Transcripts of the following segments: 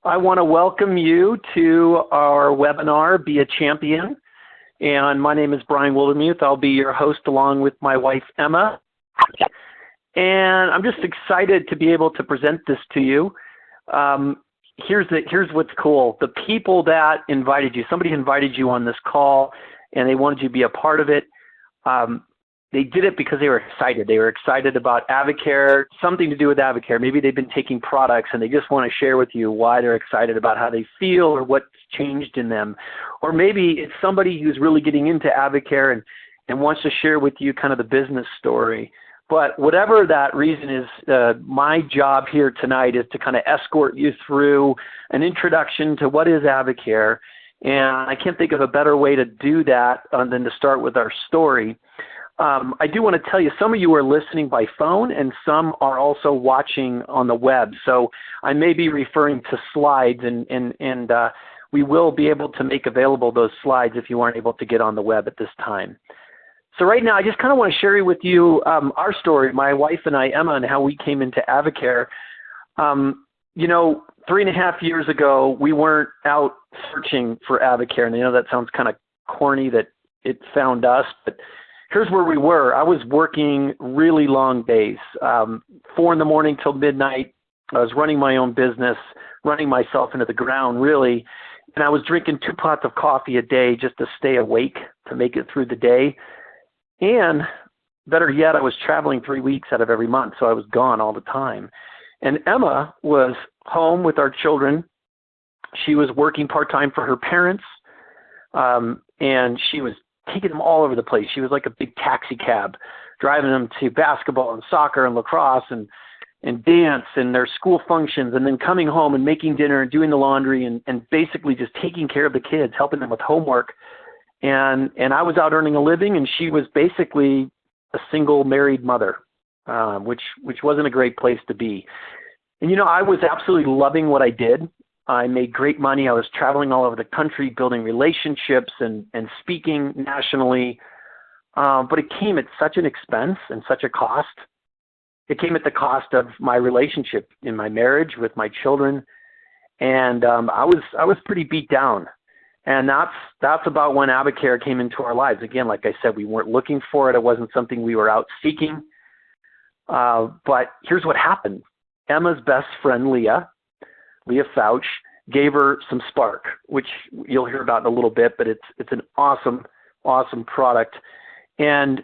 I want to welcome you to our webinar, Be a Champion. And my name is Brian Wildermuth. I'll be your host along with my wife, Emma. And I'm just excited to be able to present this to you. Here's what's cool. The people that invited you, somebody invited you on this call and they wanted you to be a part of it. They did it because they were excited. They were excited about Advocare, something to do with Advocare. Maybe they've been taking products and they just want to share with you why they're excited about how they feel or what's changed in them. Or maybe it's somebody who's really getting into Advocare and wants to share with you kind of the business story. But whatever that reason is, my job here tonight is to kind of escort you through an introduction to what is Advocare. And I can't think of a better way to do that than to start with our story. I do want to tell you, some of you are listening by phone and some are also watching on the web. So I may be referring to slides and we will be able to make available those slides if you aren't able to get on the web at this time. So right now, I just kind of want to share with you our story, my wife and I, Emma, and how we came into Advocare. 3.5 years ago, we weren't out searching for Advocare. And I know that sounds kind of corny that it found us, but here's where we were. I was working really long days, 4 in the morning till midnight. I was running my own business, running myself into the ground, really. And I was drinking 2 pots of coffee a day just to stay awake, to make it through the day. And better yet, I was traveling 3 weeks out of every month, so I was gone all the time. And Emma was home with our children. She was working part-time for her parents, and she was taking them all over the place. She was like a big taxi cab, driving them to basketball and soccer and lacrosse and dance and their school functions, and then coming home and making dinner and doing the laundry and basically just taking care of the kids, helping them with homework. And I was out earning a living, and she was basically a single married mother, which wasn't a great place to be. And, I was absolutely loving what I did. I made great money. I was traveling all over the country, building relationships and speaking nationally. But it came at such an expense and such a cost. It came at the cost of my relationship in my marriage with my children. And I was pretty beat down. And that's about when Advocare came into our lives. Again, like I said, we weren't looking for it. It wasn't something we were out seeking. But here's what happened. Emma's best friend, Leah Fouch, gave her some Spark, which you'll hear about in a little bit, but it's an awesome, awesome product. And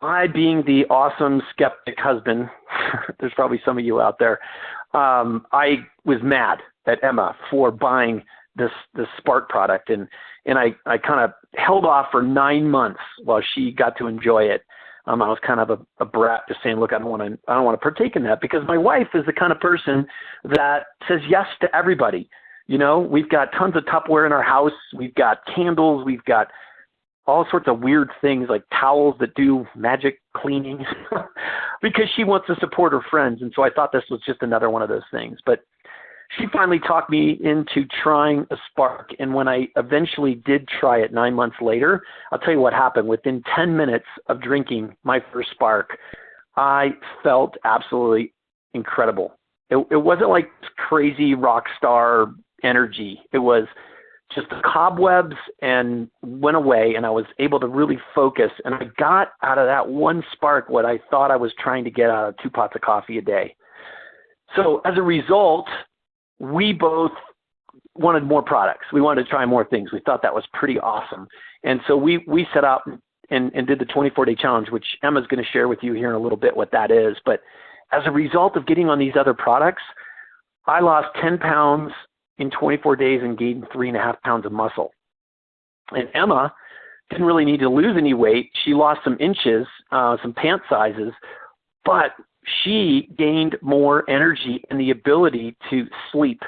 I, being the awesome skeptic husband, there's probably some of you out there, I was mad at Emma for buying this Spark product, and I kind of held off for 9 months while she got to enjoy it. I was kind of a brat, just saying, look, I don't want to partake in that, because my wife is the kind of person that says yes to everybody. We've got tons of Tupperware in our house. We've got candles. We've got all sorts of weird things like towels that do magic cleaning because she wants to support her friends. And so I thought this was just another one of those things. But she finally talked me into trying a Spark. And when I eventually did try it 9 months later, I'll tell you what happened. Within 10 minutes of drinking my first Spark, I felt absolutely incredible. It wasn't like crazy rock star energy. It was just the cobwebs and went away, and I was able to really focus. And I got out of that one Spark what I thought I was trying to get out of 2 pots of coffee a day. So as a result, we both wanted more products. We wanted to try more things. We thought that was pretty awesome. And so we set out and did the 24-day challenge, which Emma's going to share with you here in a little bit what that is. But as a result of getting on these other products, I lost 10 pounds in 24 days and gained 3.5 pounds of muscle. And Emma didn't really need to lose any weight. She lost some inches, some pant sizes, but she gained more energy and the ability to sleep.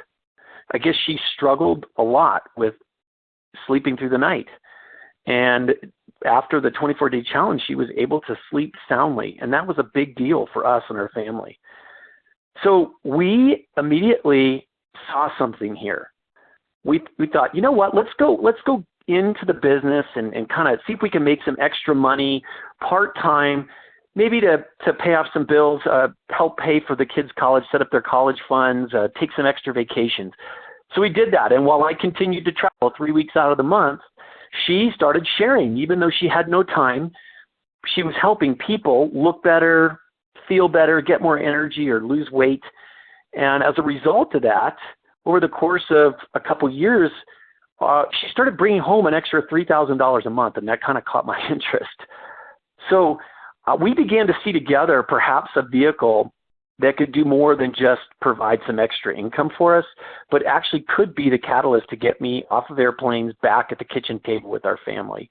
I guess she struggled a lot with sleeping through the night. And after the 24-day challenge, she was able to sleep soundly. And that was a big deal for us and our family. So we immediately saw something here. We thought, you know what, let's go into the business and kind of see if we can make some extra money part-time, maybe to pay off some bills, help pay for the kids' college, set up their college funds, take some extra vacations. So we did that. And while I continued to travel 3 weeks out of the month, she started sharing. Even though she had no time, she was helping people look better, feel better, get more energy, or lose weight. And as a result of that, over the course of a couple years, she started bringing home an extra $3,000 a month, and that kind of caught my interest. So we began to see together perhaps a vehicle that could do more than just provide some extra income for us, but actually could be the catalyst to get me off of airplanes back at the kitchen table with our family.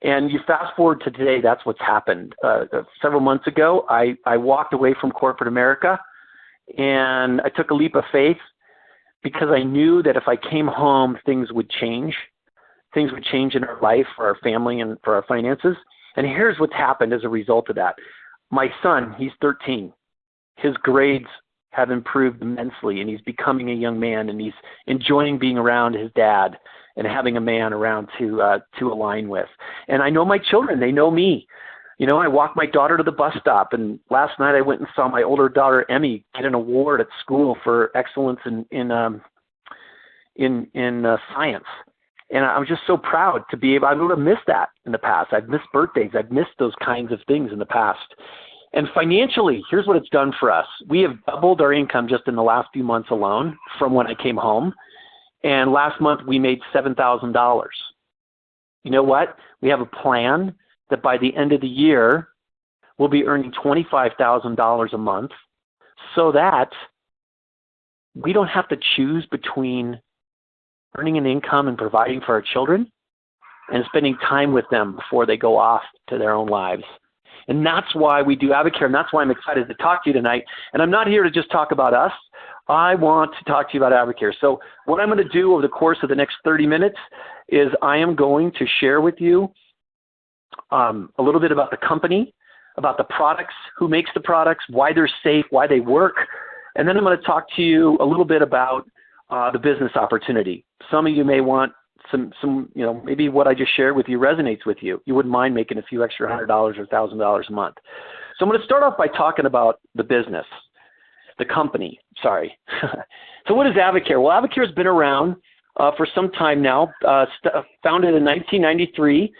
And you fast forward to today, that's what's happened. Several months ago, I walked away from corporate America, and I took a leap of faith because I knew that if I came home, things would change. Things would change in our life, for our family, and for our finances. And here's what's happened as a result of that. My son, he's 13. His grades have improved immensely, and he's becoming a young man, and he's enjoying being around his dad and having a man around to align with. And I know my children, they know me. You know, I walk my daughter to the bus stop, and last night I went and saw my older daughter, Emmy, get an award at school for excellence in science. And I was just so proud to be able, I would have missed that in the past. I've missed birthdays. I've missed those kinds of things in the past. And financially, here's what it's done for us. We have doubled our income just in the last few months alone from when I came home. And last month we made $7,000. You know what? We have a plan that by the end of the year, we'll be earning $25,000 a month so that we don't have to choose between earning an income and providing for our children and spending time with them before they go off to their own lives. And that's why we do Advocare, and that's why I'm excited to talk to you tonight. And I'm not here to just talk about us. I want to talk to you about Advocare. So what I'm going to do over the course of the next 30 minutes is I am going to share with you a little bit about the company, about the products, who makes the products, why they're safe, why they work. And then I'm going to talk to you a little bit about the business opportunity. Some of you may want some, you know, maybe what I just shared with you resonates with you. You wouldn't mind making a few extra $100 or $1,000 a month. So I'm going to start off by talking about the business, the company, sorry. So what is Advocare? Well, Advocare has been around for some time now, founded in 1993,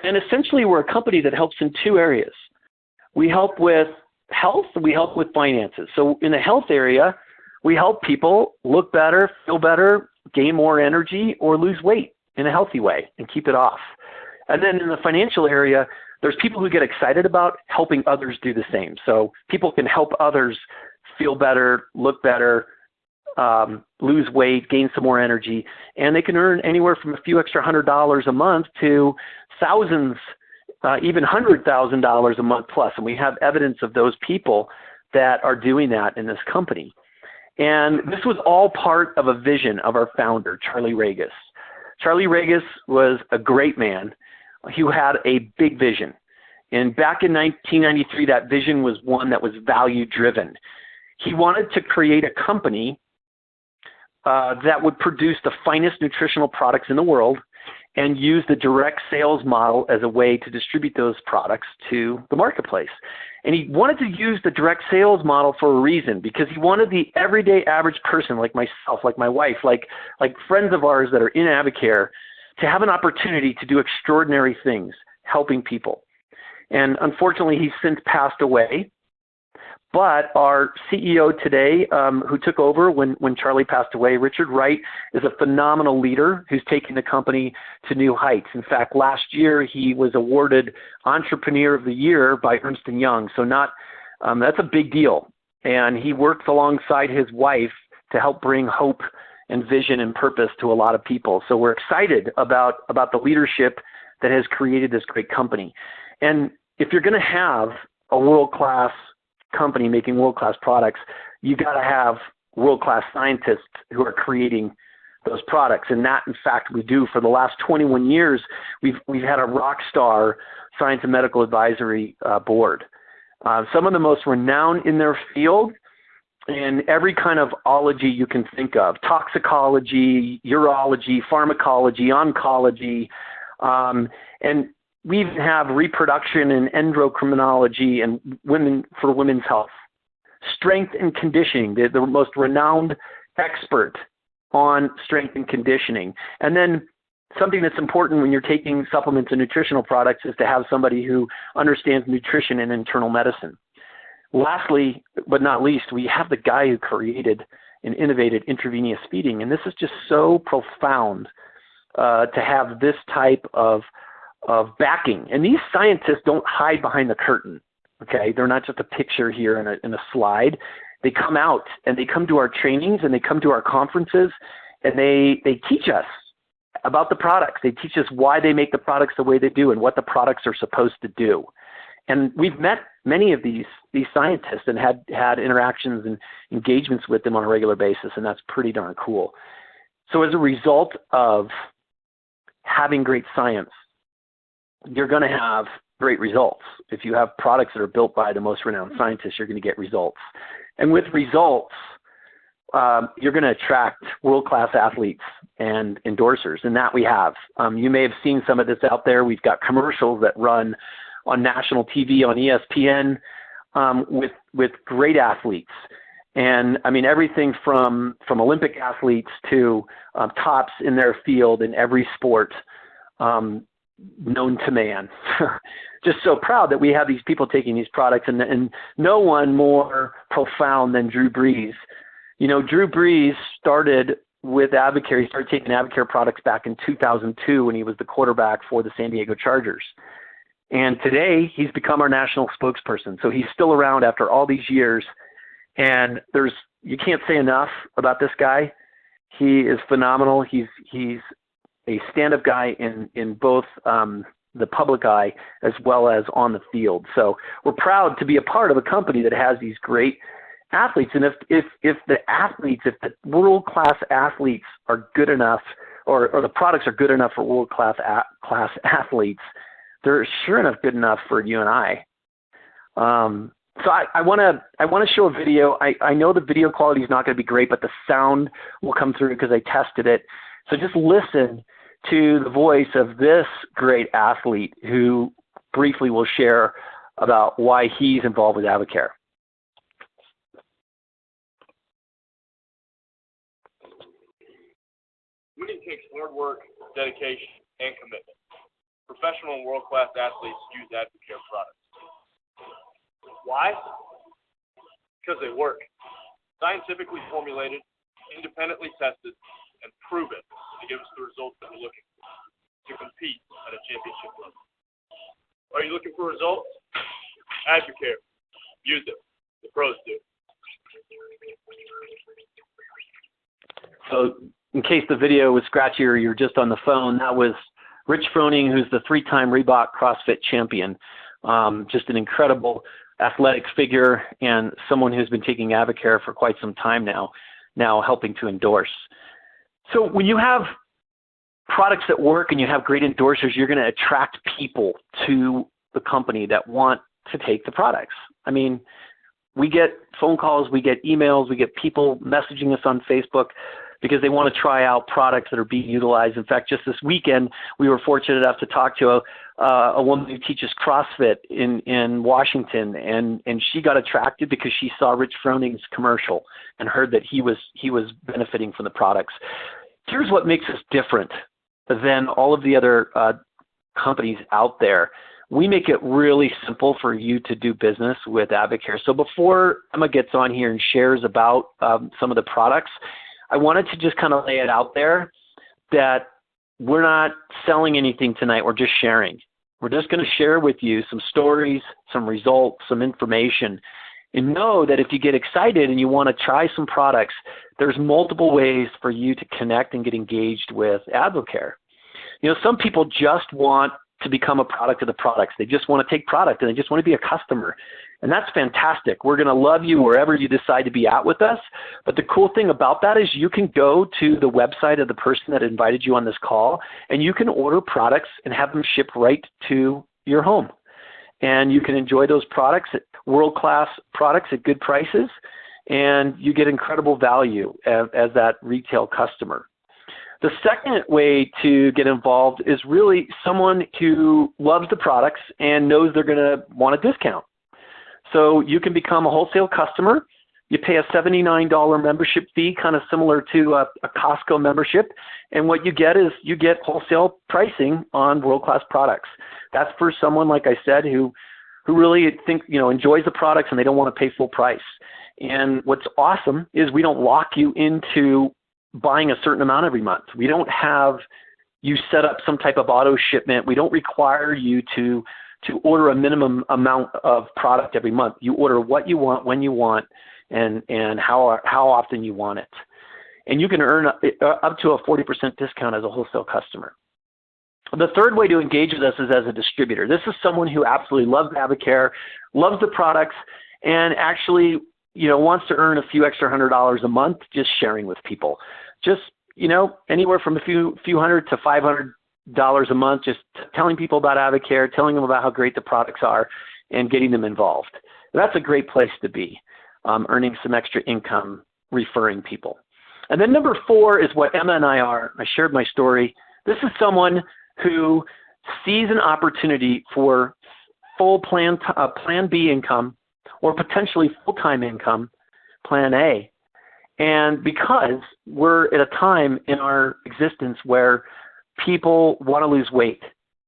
and essentially we're a company that helps in two areas. We help with health, and we help with finances. So in the health area, we help people look better, feel better, gain more energy, or lose weight in a healthy way and keep it off. And then in the financial area, there's people who get excited about helping others do the same. So people can help others feel better, look better, lose weight, gain some more energy, and they can earn anywhere from a few extra $100 a month to thousands, even $100,000 a month plus. And we have evidence of those people that are doing that in this company. And this was all part of a vision of our founder, Charlie Regis. Charlie Regis was a great man who had a big vision. And back in 1993, that vision was one that was value-driven. He wanted to create a company that would produce the finest nutritional products in the world and use the direct sales model as a way to distribute those products to the marketplace. And he wanted to use the direct sales model for a reason, because he wanted the everyday average person like myself, like my wife, like friends of ours that are in Advocare to have an opportunity to do extraordinary things, helping people. And unfortunately, he's since passed away. But our CEO today, who took over when Charlie passed away, Richard Wright, is a phenomenal leader who's taking the company to new heights. In fact, last year he was awarded Entrepreneur of the Year by Ernst & Young. So that's a big deal. And he works alongside his wife to help bring hope and vision and purpose to a lot of people. So we're excited about the leadership that has created this great company. And if you're going to have a world-class company making world-class products, you got to have world-class scientists who are creating those products. And that, in fact, we do. For the last 21 years, we've had a rock star science and medical advisory board. Some of the most renowned in their field in every kind of ology you can think of: toxicology, urology, pharmacology, oncology, and we even have reproduction and endocrinology and women's health, strength and conditioning. They're the most renowned expert on strength and conditioning. And then something that's important when you're taking supplements and nutritional products is to have somebody who understands nutrition and internal medicine. Lastly, but not least, we have the guy who created and innovated intravenous feeding. And this is just so profound to have this type of backing. And these scientists don't hide behind the curtain. Okay, they're not just a picture here in a slide. They come out and they come to our trainings and they come to our conferences and they teach us about the products. They teach us why they make the products the way they do and what the products are supposed to do. And we've met many of these scientists and had interactions and engagements with them on a regular basis, and that's pretty darn cool. So as a result of having great science, you're going to have great results. If you have products that are built by the most renowned scientists, you're going to get results. And with results, you're going to attract world-class athletes and endorsers, and that we have. You may have seen some of this out there. We've got commercials that run on national TV, on ESPN, with great athletes. And I mean, everything from Olympic athletes to tops in their field in every sport known to man. Just so proud that we have these people taking these products, and no one more profound than Drew Brees. You know, Drew Brees started with Advocare. He started taking Advocare products back in 2002 when he was the quarterback for the San Diego Chargers. And today he's become our national spokesperson. So he's still around after all these years. And you can't say enough about this guy. He is phenomenal. He's a stand-up guy in both the public eye as well as on the field. So we're proud to be a part of a company that has these great athletes. And if the world-class athletes are good enough, or the products are good enough for world-class class athletes, they're sure enough good enough for you and I. So I want to show a video. I know the video quality is not going to be great, but the sound will come through because I tested it. So just listen to the voice of this great athlete who briefly will share about why he's involved with Advocare. Winning takes hard work, dedication, and commitment. Professional and world-class athletes use Advocare products. Why? Because they work. Scientifically formulated, independently tested, and proven to give us the results that we're looking for to compete at a championship level. Are you looking for results? Advocare. Use it. The pros do. So in case the video was scratchy or you're just on the phone, that was Rich Froning, who's the 3-time Reebok CrossFit champion. Just an incredible athletic figure and someone who's been taking Advocare for quite some time now helping to endorse. So when you have products that work and you have great endorsers, you're going to attract people to the company that want to take the products. I mean, we get phone calls, we get emails, we get people messaging us on Facebook because they want to try out products that are being utilized. In fact, just this weekend, we were fortunate enough to talk to a woman who teaches CrossFit in Washington, and she got attracted because she saw Rich Froning's commercial and heard that he was benefiting from the products. Here's what makes us different than all of the other companies out there. We make it really simple for you to do business with Advocare. So before Emma gets on here and shares about some of the products, I wanted to just kind of lay it out there that we're not selling anything tonight. We're just sharing. We're just going to share with you some stories, some results, some information. And know that if you get excited and you want to try some products, there's multiple ways for you to connect and get engaged with Advocare. You know, some people just want to become a product of the products. They just want to take product and they just want to be a customer. And that's fantastic. We're going to love you wherever you decide to be at with us. But the cool thing about that is you can go to the website of the person that invited you on this call and you can order products and have them shipped right to your home. And you can enjoy those products, at world-class products at good prices, and you get incredible value as that retail customer. The second way to get involved is really someone who loves the products and knows they're going to want a discount. So you can become a wholesale customer. You pay a $79 membership fee, kind of similar to a Costco membership. And what you get is you get wholesale pricing on world-class products. That's for someone, like I said, who really enjoys the products and they don't want to pay full price. And what's awesome is we don't lock you into buying a certain amount every month. We don't have you set up some type of auto shipment. We don't require you to order a minimum amount of product every month. You order what you want, when you want, and how often you want it. And you can earn up to a 40% discount as a wholesale customer. The third way to engage with us is as a distributor. This is someone who absolutely loves Advocare, loves the products, and actually wants to earn a few extra $100 a month just sharing with people. Just, anywhere from a few hundred to $500 a month, just telling people about Advocare, telling them about how great the products are, and getting them involved. That's a great place to be, earning some extra income, referring people. And then number 4 is what Emma and I are. I shared my story. This is someone who sees an opportunity for full plan B income or potentially full-time income, plan A. And because we're at a time in our existence where people want to lose weight,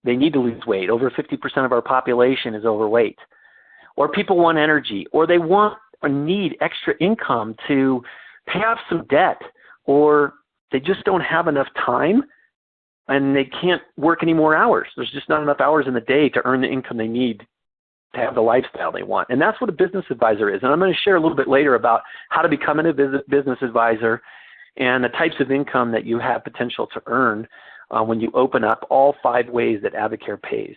they need to lose weight. Over 50% of our population is overweight. Or people want energy, or they want or need extra income to pay off some debt, or they just don't have enough time and they can't work any more hours. There's just not enough hours in the day to earn the income they need to have the lifestyle they want. And that's what a business advisor is. And I'm going to share a little bit later about how to become a business advisor and the types of income that you have potential to earn when you open up all 5 ways that Advocare pays.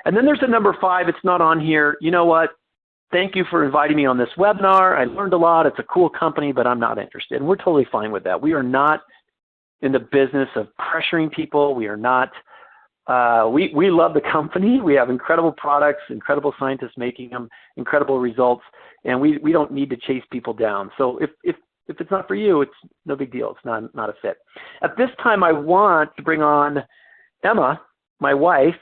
And then there's a number 5. It's not on here. You know what? Thank you for inviting me on this webinar. I learned a lot. It's a cool company, but I'm not interested. And we're totally fine with that. We are not in the business of pressuring people. We are not. We love the company. We have incredible products, incredible scientists making them, incredible results, and we don't need to chase people down. So if it's not for you, it's no big deal. It's not a fit. At this time, I want to bring on Emma, my wife,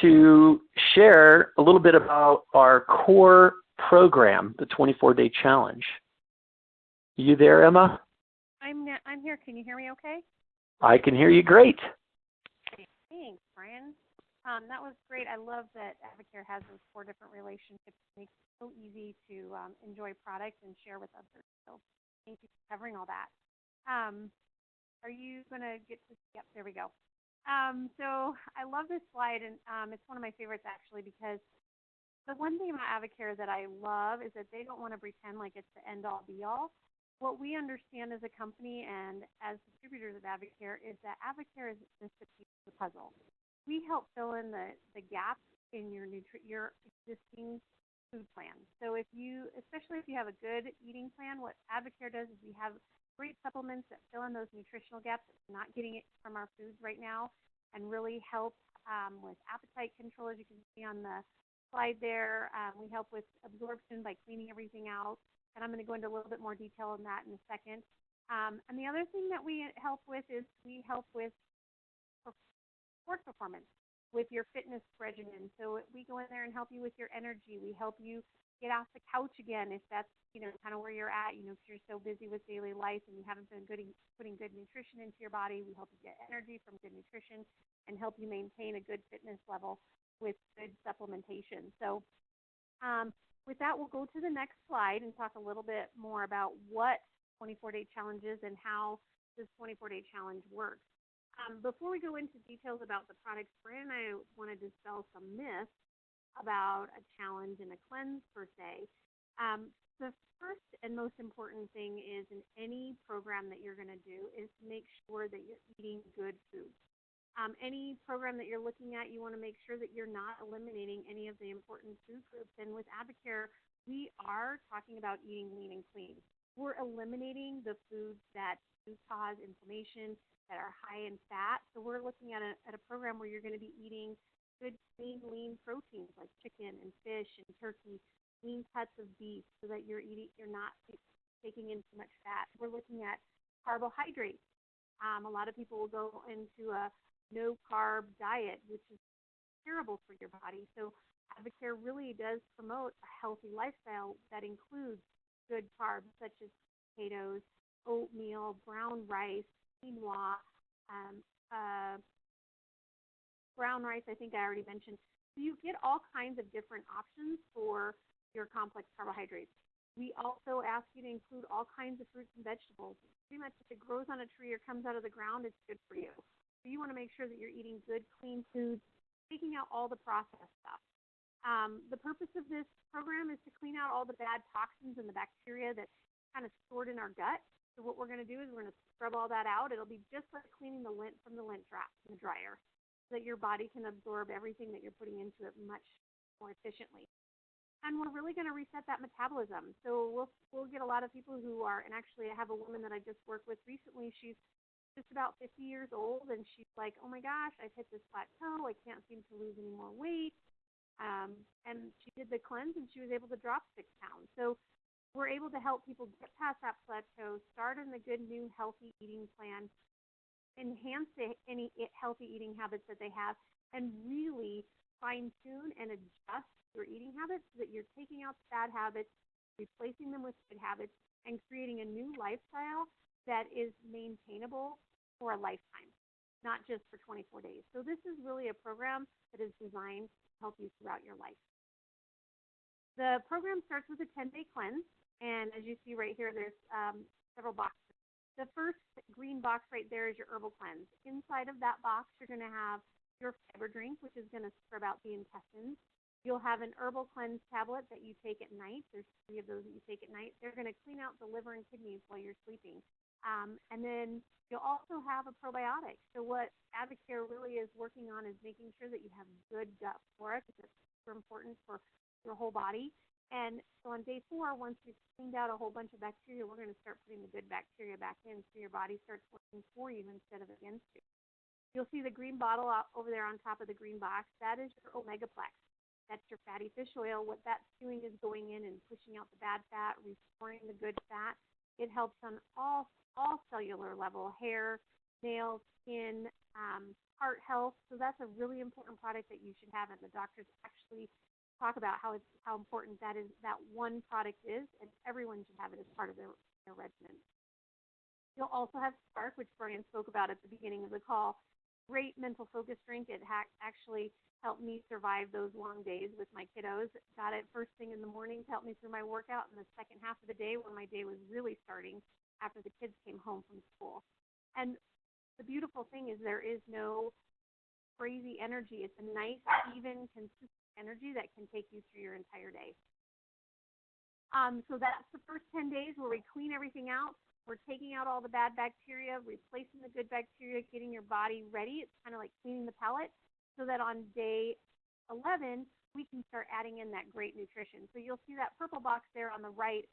to share a little bit about our core program, the 24-day challenge. Are you there, Emma? I'm here. Can you hear me okay? I can hear you great. Thanks, Brian. That was great. I love that Advocare has those 4 different relationships. It makes it so easy to enjoy products and share with others. So thank you for covering all that. Are you going to get to, yep, there we go. So I love this slide, and it's one of my favorites actually, because the one thing about Advocare that I love is that they don't want to pretend like it's the end-all be-all. What we understand as a company and as distributors of Advocare is that Advocare is just a piece of the puzzle. We help fill in the gaps in your existing food plan. So especially if you have a good eating plan, what Advocare does is we have great supplements that fill in those nutritional gaps that we're not getting it from our foods right now, and really help with appetite control, as you can see on the slide there. We help with absorption by cleaning everything out. And I'm going to go into a little bit more detail on that in a second. And the other thing that we help with is we help with sport performance, with your fitness regimen. So we go in there and help you with your energy. We help you get off the couch again if that's kind of where you're at. If you're so busy with daily life and you haven't been putting good nutrition into your body, we help you get energy from good nutrition and help you maintain a good fitness level with good supplementation. So with that, we'll go to the next slide and talk a little bit more about what 24-day challenge is and how this 24-day challenge works. Before we go into details about the products, Brian and I want to dispel some myths about a challenge and a cleanse per se. The first and most important thing is in any program that you're going to do is make sure that you're eating good food. Any program that you're looking at, you want to make sure that you're not eliminating any of the important food groups. And with Advocare, we are talking about eating lean and clean. We're eliminating the foods that do cause inflammation, that are high in fat. So we're looking at a program where you're going to be eating good, clean, lean proteins like chicken and fish and turkey, lean cuts of beef, so that you're not taking in too much fat. We're looking at carbohydrates. A lot of people will go into a no-carb diet, which is terrible for your body. So Advocare really does promote a healthy lifestyle that includes good carbs such as potatoes, oatmeal, brown rice, quinoa, brown rice, I think I already mentioned. So you get all kinds of different options for your complex carbohydrates. We also ask you to include all kinds of fruits and vegetables. Pretty much if it grows on a tree or comes out of the ground, it's good for you. So you want to make sure that you're eating good, clean foods, taking out all the processed stuff. The purpose of this program is to clean out all the bad toxins and the bacteria that's kind of stored in our gut. So what we're going to do is we're going to scrub all that out. It'll be just like cleaning the lint from the lint trap in the dryer, so that your body can absorb everything that you're putting into it much more efficiently. And we're really going to reset that metabolism. So we'll get a lot of people who are, and actually I have a woman that I just worked with recently. She's just about 50 years old, and she's like, oh my gosh, I've hit this plateau. I can't seem to lose any more weight. And she did the cleanse, and she was able to drop 6 pounds. So we're able to help people get past that plateau, start on the good new healthy eating plan, enhance any healthy eating habits that they have, and really fine-tune and adjust your eating habits so that you're taking out the bad habits, replacing them with good habits, and creating a new lifestyle that is maintainable for a lifetime, not just for 24 days. So this is really a program that is designed to help you throughout your life. The program starts with a 10-day cleanse, and as you see right here, there's several boxes. The first green box right there is your herbal cleanse. Inside of that box, you're going to have your fiber drink, which is going to scrub out the intestines. You'll have an herbal cleanse tablet that you take at night. There's 3 of those that you take at night. They're going to clean out the liver and kidneys while you're sleeping. And then you'll also have a probiotic. So what Advocare really is working on is making sure that you have good gut flora, because it's super important for your whole body. And so on day 4, once you've cleaned out a whole bunch of bacteria, we're going to start putting the good bacteria back in, so your body starts working for you instead of against you. You'll see the green bottle over there on top of the green box. That is your omegaplex. That's your fatty fish oil. What that's doing is going in and pushing out the bad fat, restoring the good fat. It helps on all cellular level, hair, nails, skin, heart health. So that's a really important product that you should have, and the doctors actually talk about how important that one product is, and everyone should have it as part of their regimen. You'll also have Spark, which Brian spoke about at the beginning of the call. Great mental focus drink. It actually helped me survive those long days with my kiddos. Got it first thing in the morning to help me through my workout, and the second half of the day when my day was really starting after the kids came home from school. And the beautiful thing is there is no crazy energy. It's a nice, even, consistent energy that can take you through your entire day. So that's the first 10 days where we clean everything out. We're taking out all the bad bacteria, replacing the good bacteria, getting your body ready. It's kind of like cleaning the palate, so that on day 11, we can start adding in that great nutrition. So you'll see that purple box there on the right.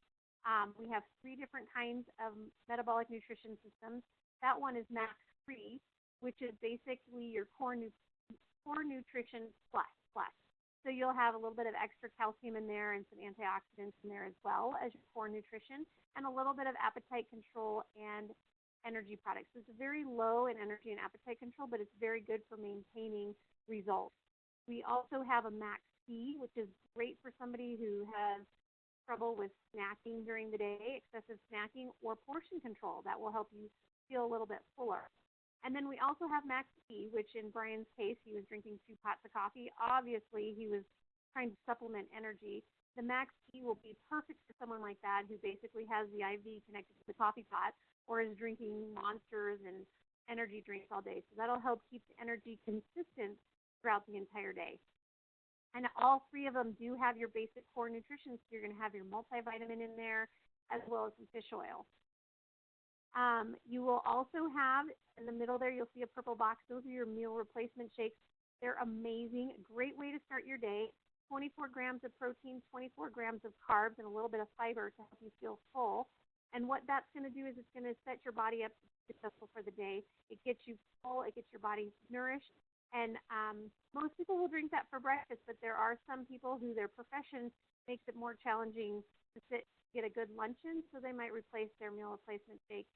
We have 3 different kinds of metabolic nutrition systems. That one is Max Free, which is basically your core nutrition plus. So you'll have a little bit of extra calcium in there and some antioxidants in there as well as your core nutrition, and a little bit of appetite control and energy products. So it's very low in energy and appetite control, but it's very good for maintaining results. We also have a Max C, which is great for somebody who has trouble with snacking during the day, excessive snacking, or portion control. That will help you feel a little bit fuller. And then we also have Max E, which in Brian's case, he was drinking 2 pots of coffee. Obviously, he was trying to supplement energy. The Max E will be perfect for someone like that who basically has the IV connected to the coffee pot or is drinking Monsters and energy drinks all day. So that'll help keep the energy consistent throughout the entire day. And all 3 of them do have your basic core nutrition. So you're going to have your multivitamin in there as well as some fish oil. You will also have, in the middle there, you'll see a purple box. Those are your meal replacement shakes. They're amazing. Great way to start your day. 24 grams of protein, 24 grams of carbs, and a little bit of fiber to help you feel full. And what that's going to do is it's going to set your body up to be successful for the day. It gets you full. It gets your body nourished. And most people will drink that for breakfast, but there are some people who their profession makes it more challenging to get a good luncheon, so they might replace their meal replacement shake,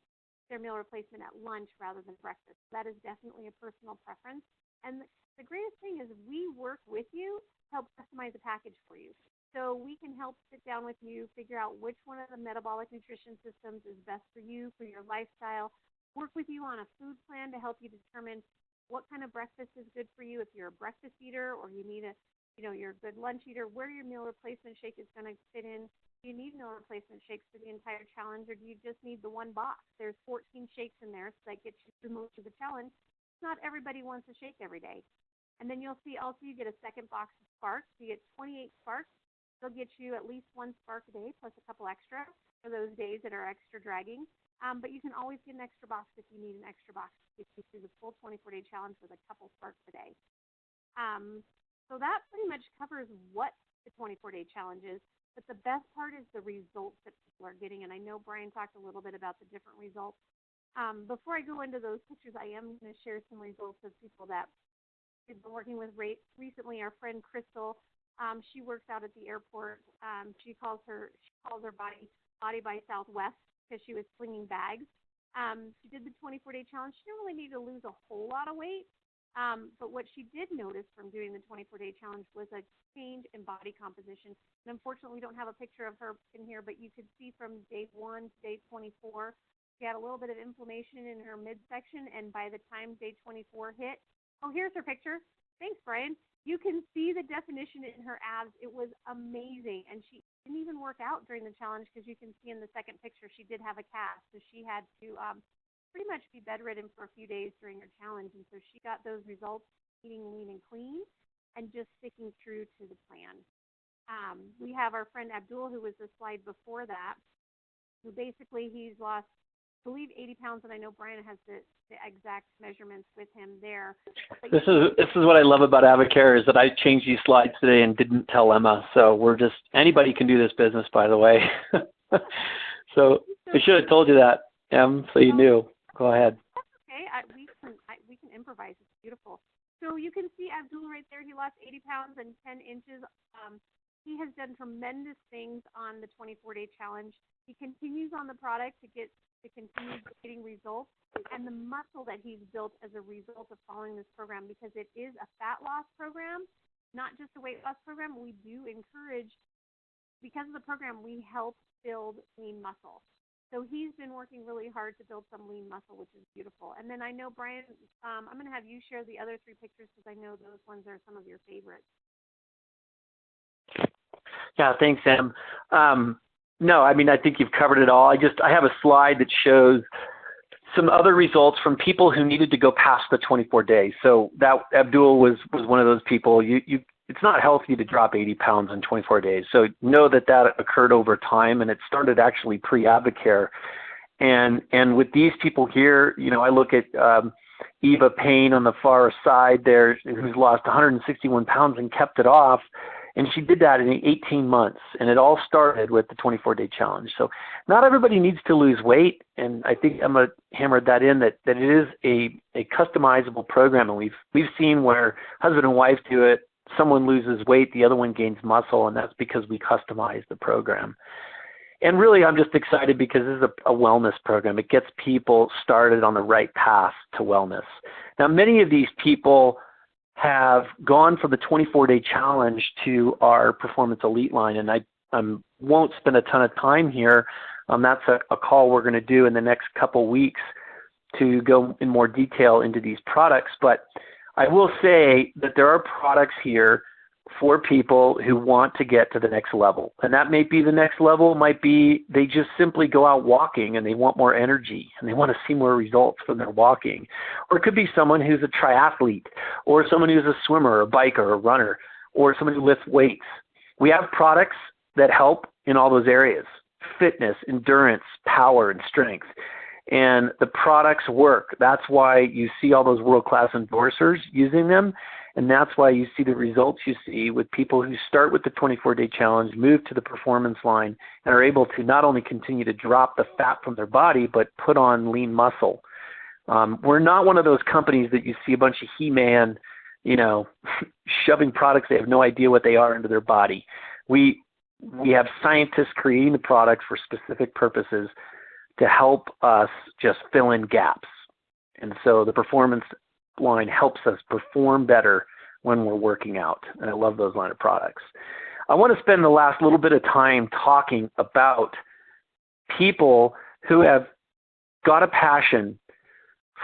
their meal replacement at lunch rather than breakfast. That is definitely a personal preference. And the greatest thing is we work with you to help customize a package for you. So we can help sit down with you, figure out which one of the metabolic nutrition systems is best for you, for your lifestyle, work with you on a food plan to help you determine what kind of breakfast is good for you if you're a breakfast eater or you need you're a good lunch eater, where your meal replacement shake is going to fit in. Do you need meal replacement shakes for the entire challenge, or do you just need the one box? There's 14 shakes in there, so that gets you through most of the challenge. Not everybody wants a shake every day. And then you'll see also you get a second box of Sparks. You get 28 Sparks. They'll get you at least one Spark a day, plus a couple extra for those days that are extra dragging. But you can always get an extra box if you need an extra box to get you through the full 24-day challenge with a couple Sparks a day. So that pretty much covers what the 24-day challenge is. But the best part is the results that people are getting. And I know Brian talked a little bit about the different results. Before I go into those pictures, I am going to share some results of people that we've been working with recently. Our friend Crystal, she works out at the airport. She calls her body by Southwest because she was slinging bags. She did the 24-day challenge. She didn't really need to lose a whole lot of weight. But what she did notice from doing the 24-day challenge was a change in body composition. And unfortunately, we don't have a picture of her in here, but you could see from day 1 to day 24, she had a little bit of inflammation in her midsection. And by the time day 24 hit, oh, here's her picture. Thanks, Brian. You can see the definition in her abs. It was amazing. And she didn't even work out during the challenge because you can see in the second picture she did have a cast. So she had to pretty much be bedridden for a few days during her challenge. And so she got those results eating lean and clean and just sticking true to the plan. We have our friend Abdul, who was the slide before that, who basically he's lost, I believe, 80 pounds. And I know Brian has the exact measurements with him there. But This is what I love about Advocare is that I changed these slides today and didn't tell Emma. So anybody can do this business, by the way. So I should have told you that, Em, so you knew. Go ahead. Okay, we can improvise. It's beautiful. So you can see Abdul right there. He lost 80 pounds and 10 inches. He has done tremendous things on the 24-day challenge. He continues on the product to continue getting results, and the muscle that he's built as a result of following this program, because it is a fat loss program, not just a weight loss program. We do encourage, because of the program, we help build lean muscle. So he's been working really hard to build some lean muscle, which is beautiful. And then I know, Brian, I'm going to have you share the other 3 pictures because I know those ones are some of your favorites. Yeah, thanks, Em. No, I mean, I think you've covered it all. I have a slide that shows some other results from people who needed to go past the 24 days. So that Abdul was one of those people. It's not healthy to drop 80 pounds in 24 days. So know that occurred over time, and it started actually pre-Advocare. And with these people here, I look at Eva Payne on the far side there, who's lost 161 pounds and kept it off. And she did that in 18 months, and it all started with the 24-day challenge. So not everybody needs to lose weight, and I think Emma hammered that in, that it is a customizable program, and we've seen where husband and wife do it. Someone loses weight, the other one gains muscle, and that's because we customize the program. And really, I'm just excited because this is a wellness program. It gets people started on the right path to wellness. Now, many of these people have gone from the 24-day challenge to our Performance Elite line, and I won't spend a ton of time here. That's a call we're going to do in the next couple weeks to go in more detail into these products. But I will say that there are products here for people who want to get to the next level. And that may be the next level, might be they just simply go out walking and they want more energy and they want to see more results from their walking. Or it could be someone who's a triathlete, or someone who's a swimmer, a biker, a runner, or someone who lifts weights. We have products that help in all those areas: fitness, endurance, power, and strength. And the products work. That's why you see all those world-class endorsers using them. And that's why you see the results you see with people who start with the 24-day challenge, move to the performance line, and are able to not only continue to drop the fat from their body, but put on lean muscle. We're not one of those companies that you see a bunch of He-Man, shoving products they have no idea what they are into their body. We have scientists creating the products for specific purposes to help us just fill in gaps. And so the performance line helps us perform better when we're working out. And I love those line of products. I want to spend the last little bit of time talking about people who have got a passion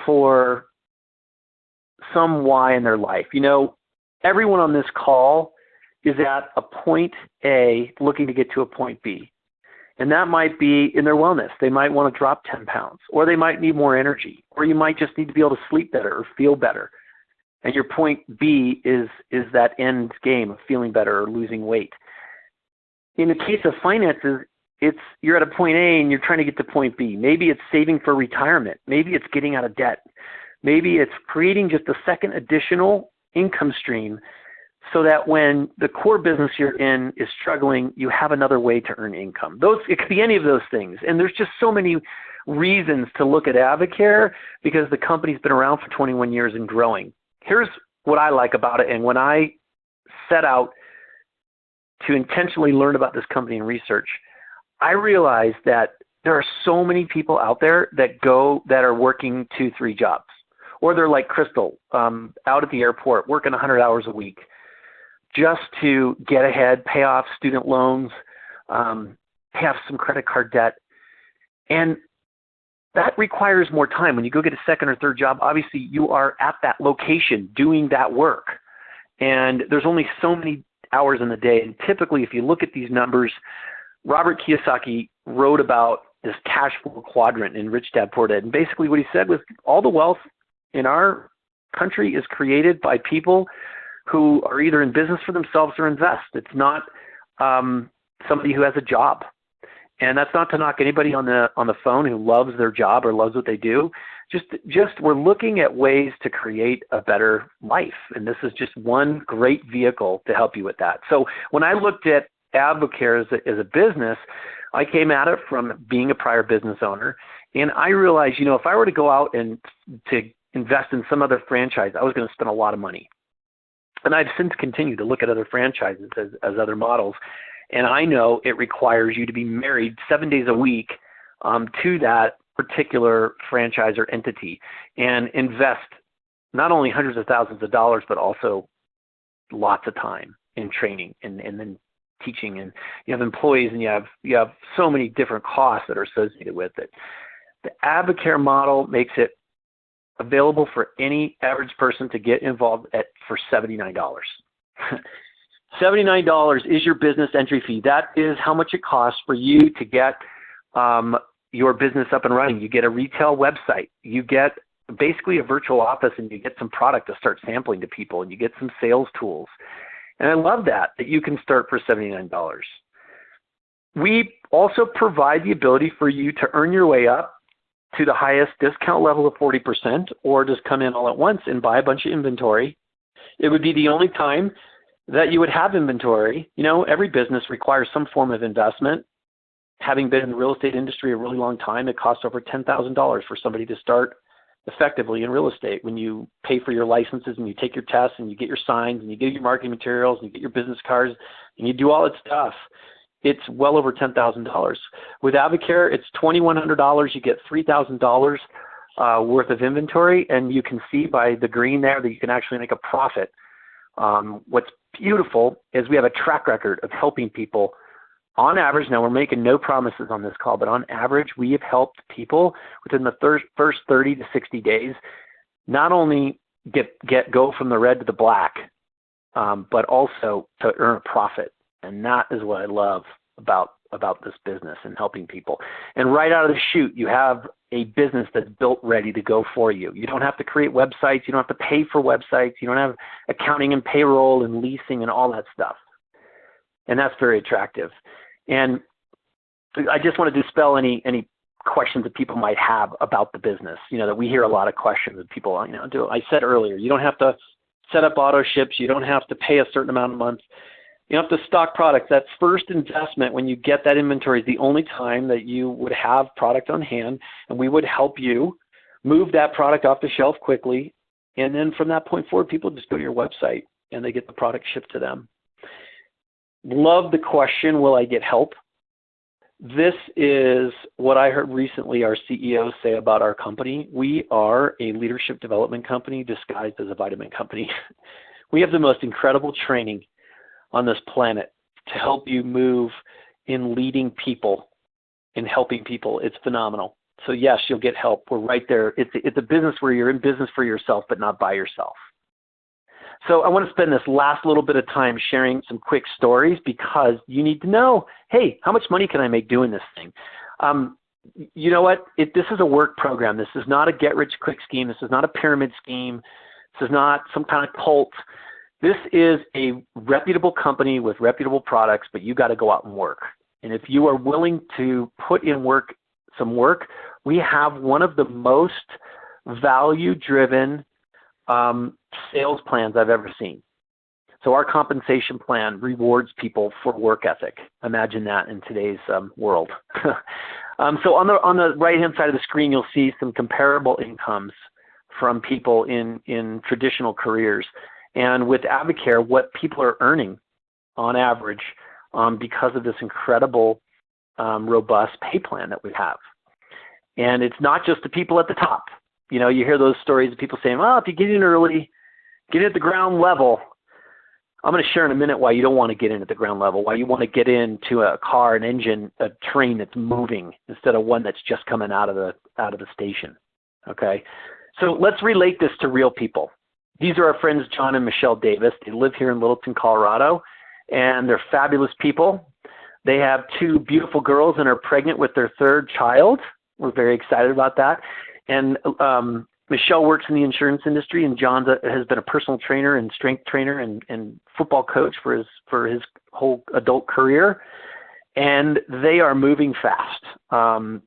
for some why in their life. You know, everyone on this call is at a point A looking to get to a point B. And that might be in their wellness. They might want to drop 10 pounds, or they might need more energy, or you might just need to be able to sleep better or feel better. And your point B is that end game of feeling better or losing weight. In the case of finances, you're at a point A and you're trying to get to point B. Maybe it's saving for retirement. Maybe it's getting out of debt. Maybe it's creating just a second additional income stream so that when the core business you're in is struggling, you have another way to earn income. It could be any of those things. And there's just so many reasons to look at Advocare because the company's been around for 21 years and growing. Here's what I like about it. And when I set out to intentionally learn about this company and research, I realized that there are so many people out there that are working 2-3 jobs. Or they're like Crystal, out at the airport, working 100 hours a week just to get ahead, pay off student loans, pay off some credit card debt. And that requires more time. When you go get a second or third job, obviously you are at that location doing that work. And there's only so many hours in the day. And typically, if you look at these numbers, Robert Kiyosaki wrote about this cash flow quadrant in Rich Dad Poor Dad. And basically what he said was all the wealth in our country is created by people who are either in business for themselves or invest. It's not somebody who has a job. And that's not to knock anybody on the phone who loves their job or loves what they do. Just we're looking at ways to create a better life. And this is just one great vehicle to help you with that. So when I looked at Advocare as a business, I came at it from being a prior business owner. And I realized, if I were to go out and to invest in some other franchise, I was going to spend a lot of money. And I've since continued to look at other franchises as other models. And I know it requires you to be married 7 days a week to that particular franchise or entity and invest not only hundreds of thousands of dollars, but also lots of time in training and then teaching. And you have employees and you have so many different costs that are associated with it. The Advocare model makes it available for any average person to get involved for $79. $79 is your business entry fee. That is how much it costs for you to get your business up and running. You get a retail website. You get basically a virtual office, and you get some product to start sampling to people, and you get some sales tools. And I love that you can start for $79. We also provide the ability for you to earn your way up to the highest discount level of 40%, or just come in all at once and buy a bunch of inventory. It would be the only time that you would have inventory. Every business requires some form of investment. Having been in the real estate industry a really long time, it costs over $10,000 for somebody to start effectively in real estate. When you pay for your licenses and you take your tests and you get your signs and you get your marketing materials and you get your business cards and you do all that stuff, it's well over $10,000. With Advocare, it's $2,100. You get $3,000 worth of inventory, and you can see by the green there that you can actually make a profit. What's beautiful is we have a track record of helping people. On average, now we're making no promises on this call, but on average, we have helped people within the first 30 to 60 days not only go from the red to the black, but also to earn a profit. And that is what I love about this business and helping people. And right out of the chute, you have a business that's built ready to go for you. You don't have to create websites. You don't have to pay for websites. You don't have accounting and payroll and leasing and all that stuff. And that's very attractive. And I just want to dispel any questions that people might have about the business. That we hear a lot of questions that people, I said earlier, you don't have to set up auto ships. You don't have to pay a certain amount a month. You don't have to stock products. That first investment, when you get that inventory, is the only time that you would have product on hand, and we would help you move that product off the shelf quickly. And then from that point forward, people just go to your website and they get the product shipped to them. Love the question, will I get help? This is what I heard recently our CEO say about our company. We are a leadership development company disguised as a vitamin company. We have the most incredible training on this planet to help you move in leading people, in helping people. It's phenomenal. So yes, you'll get help. We're right there. It's a business where you're in business for yourself, but not by yourself. So I want to spend this last little bit of time sharing some quick stories because you need to know, hey, how much money can I make doing this thing? You know what? This is a work program. This is not a get-rich-quick scheme. This is not a pyramid scheme. This is not some kind of cult. This is a reputable company with reputable products, but you got to go out and work. And if you are willing to put in some work, we have one of the most value-driven sales plans I've ever seen. So our compensation plan rewards people for work ethic. Imagine that in today's world. So on the right-hand side of the screen, you'll see some comparable incomes from people in traditional careers. And with Advocare, what people are earning on average because of this incredible, robust pay plan that we have. And it's not just the people at the top. You know, you hear those stories of people saying, well, if you get in early, get in at the ground level. I'm going to share in a minute why you don't want to get in at the ground level, why you want to get into a car, an engine, a train that's moving instead of one that's just coming out of the station. Okay? So let's relate this to real people. These are our friends John and Michelle Davis. They live here in Littleton, Colorado, and they're fabulous people. They have 2 beautiful girls and are pregnant with their 3rd child. We're very excited about that. And Michelle works in the insurance industry, and John has been a personal trainer and strength trainer and football coach for his whole adult career. And they are moving fast.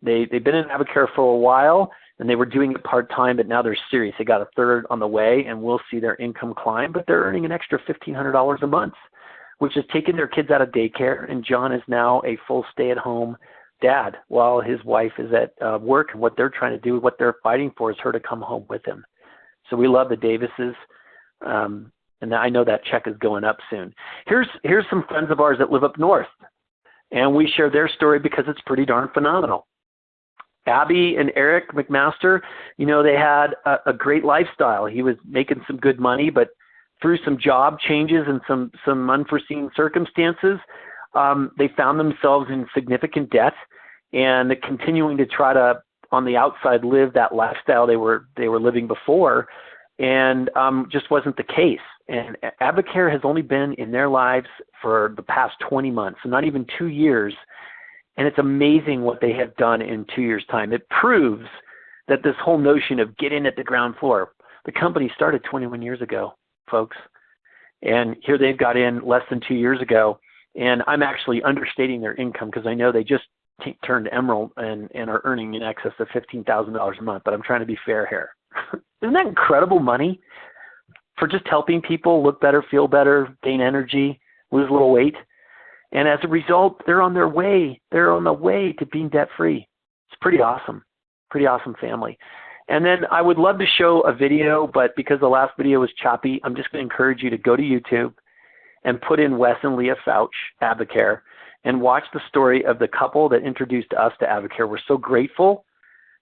They've been in Advocare for a while, and they were doing it part-time, but now they're serious. They got a 3rd on the way, and we'll see their income climb. But they're earning an extra $1,500 a month, which has taken their kids out of daycare, and John is now a full stay-at-home dad while his wife is at work, and what they're trying to do, what they're fighting for is her to come home with him. So we love the Davises, and I know that check is going up soon. Here's some friends of ours that live up north, and we share their story because it's pretty darn phenomenal. Abby and Eric McMaster, you know, they had a great lifestyle. He was making some good money, but through some job changes and some unforeseen circumstances, they found themselves in significant debt and continuing to try to, on the outside, live that lifestyle they were living before, and just wasn't the case. And Advocare has only been in their lives for the past 20 months, so not even 2 years. And it's amazing what they have done in 2 years' time. It proves that this whole notion of get in at the ground floor, the company started 21 years ago, folks. And here they've got in less than 2 years ago. And I'm actually understating their income because I know they just turned Emerald and are earning in excess of $15,000 a month. But I'm trying to be fair here. Isn't that incredible money for just helping people look better, feel better, gain energy, lose a little weight? And as a result, they're on their way. They're on the way to being debt-free. It's pretty awesome family. And then I would love to show a video, but because the last video was choppy, I'm just going to encourage you to go to YouTube and put in Wes and Leah Fouch, Advocare, and watch the story of the couple that introduced us to Advocare. We're so grateful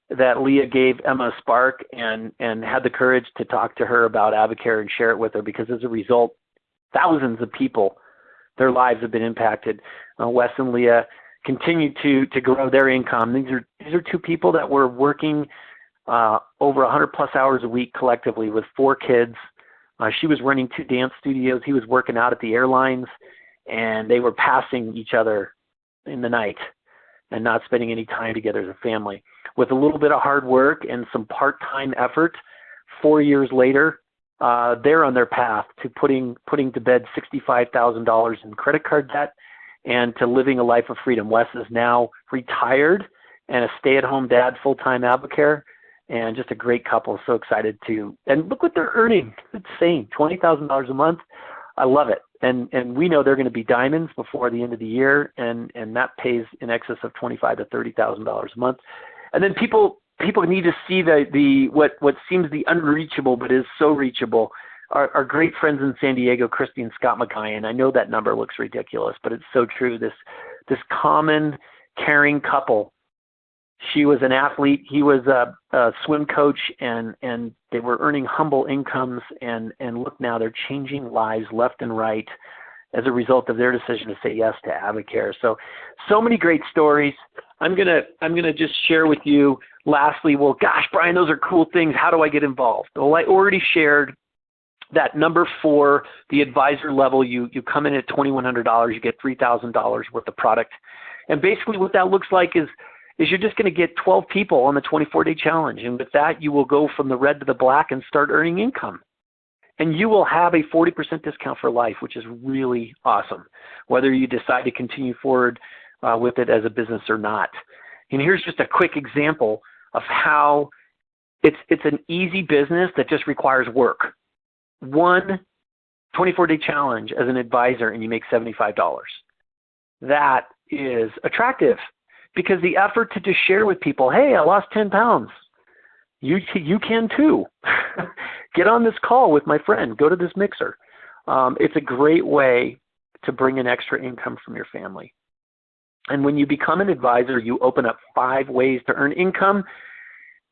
that Leah gave Emma a spark and had the courage to talk to her about Advocare and share it with her, because as a result, thousands of people, their lives have been impacted. Wes and Leah continue to grow their income. These are 2 people that were working over 100 plus hours a week collectively with 4 kids. She was running 2 dance studios. He was working out at the airlines, and they were passing each other in the night and not spending any time together as a family. With a little bit of hard work and some part-time effort, 4 years later, they're on their path to putting to bed $65,000 in credit card debt and to living a life of freedom. Wes is now retired and a stay-at-home dad, full-time Advocare, and just a great couple. So excited and look what they're earning. It's insane, $20,000 a month. I love it. And we know they're going to be diamonds before the end of the year, and that pays in excess of $25,000 to $30,000 a month. And then people need to see what seems the unreachable but is so reachable. Our great friends in San Diego, Christy and Scott McGuyan. I know that number looks ridiculous, but it's so true. This common, caring couple. She was an athlete. He was a swim coach, and they were earning humble incomes. And look now, they're changing lives left and right. as a result of their decision to say yes to Advocare. So many great stories. I'm gonna just share with you lastly, well, gosh, Brian, those are cool things. How do I get involved? Well, I already shared that number 4, the advisor level, you come in at $2,100, you get $3,000 worth of product. And basically what that looks like is you're just going to get 12 people on the 24-day challenge. And with that, you will go from the red to the black and start earning income. And you will have a 40% discount for life, which is really awesome, whether you decide to continue forward with it as a business or not. And here's just a quick example of how it's an easy business that just requires work. One 24-day challenge as an advisor and you make $75. That is attractive because the effort to just share with people, hey, I lost 10 pounds. You can too. Get on this call with my friend. Go to this mixer. It's a great way to bring in extra income from your family. And when you become an advisor, you open up 5 ways to earn income.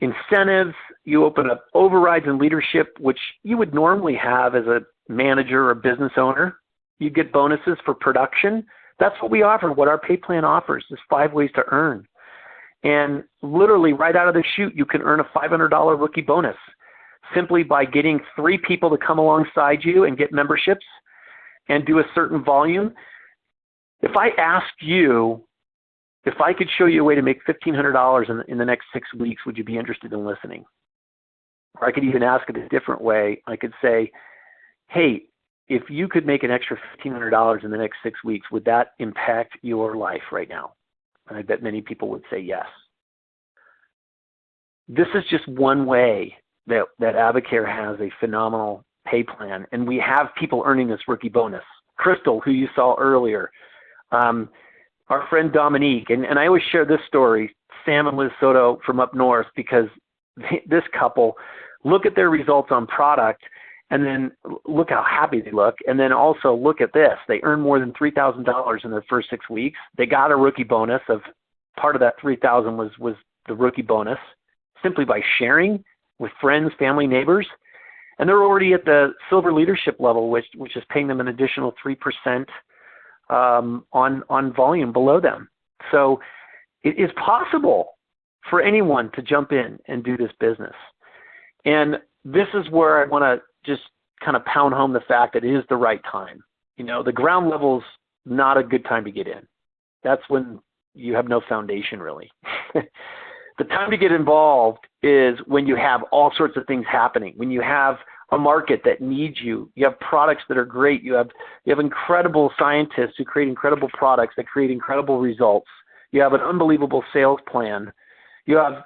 Incentives, you open up overrides and leadership, which you would normally have as a manager or business owner. You get bonuses for production. That's what we offer, what our pay plan offers, is 5 ways to earn. And literally right out of the chute, you can earn a $500 rookie bonus simply by getting 3 people to come alongside you and get memberships and do a certain volume. If I asked you, if I could show you a way to make $1,500 in the next 6 weeks, would you be interested in listening? Or I could even ask it a different way. I could say, hey, if you could make an extra $1,500 in the next 6 weeks, would that impact your life right now? And I bet many people would say yes. This is just one way that Advocare has a phenomenal pay plan. And we have people earning this rookie bonus. Crystal, who you saw earlier, our friend Dominique, and I always share this story, Sam and Liz Soto from up north, because this couple, look at their results on product, and then look how happy they look, and then also look at this. They earned more than $3,000 in their first 6 weeks. They got a rookie bonus of, part of that $3,000 was the rookie bonus, simply by sharing with friends, family, neighbors. And they're already at the silver leadership level, which is paying them an additional 3% on volume below them. So it is possible for anyone to jump in and do this business. And this is where I want to just kind of pound home the fact that it is the right time. You know, the ground level's not a good time to get in. That's when you have no foundation, really. The time to get involved is when you have all sorts of things happening, when you have a market that needs you, you have products that are great, you have incredible scientists who create incredible products that create incredible results, you have an unbelievable sales plan, you have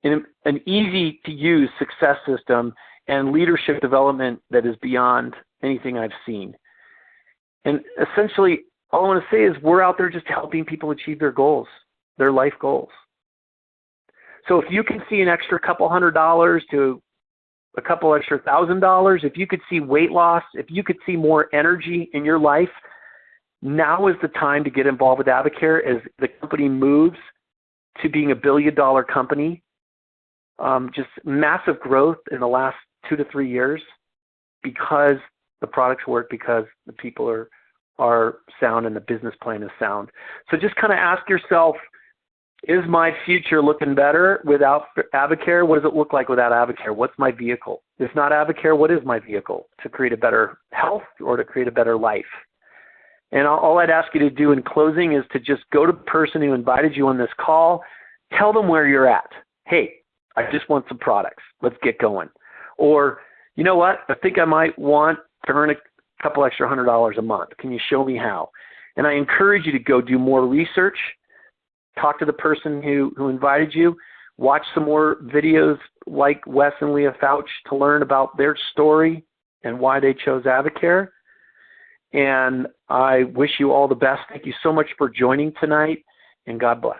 an easy-to-use success system and leadership development that is beyond anything I've seen. And essentially, all I want to say is we're out there just helping people achieve their goals, their life goals. So if you can see an extra couple $100 to a couple extra $1,000, if you could see weight loss, if you could see more energy in your life, now is the time to get involved with Advocare as the company moves to being $1 billion company. Just massive growth in the last 2 to 3 years because the products work, because the people are sound and the business plan is sound. So just kind of ask yourself, is my future looking better without Advocare? What does it look like without Advocare? What's my vehicle? If not Advocare, what is my vehicle to create a better health or to create a better life? And all I'd ask you to do in closing is to just go to the person who invited you on this call, tell them where you're at. Hey, I just want some products. Let's get going. Or, you know what? I think I might want to earn a couple extra $100 a month. Can you show me how? And I encourage you to go do more research. Talk to the person who invited you. Watch some more videos like Wes and Leah Fouch to learn about their story and why they chose Advocare. And I wish you all the best. Thank you so much for joining tonight, and God bless.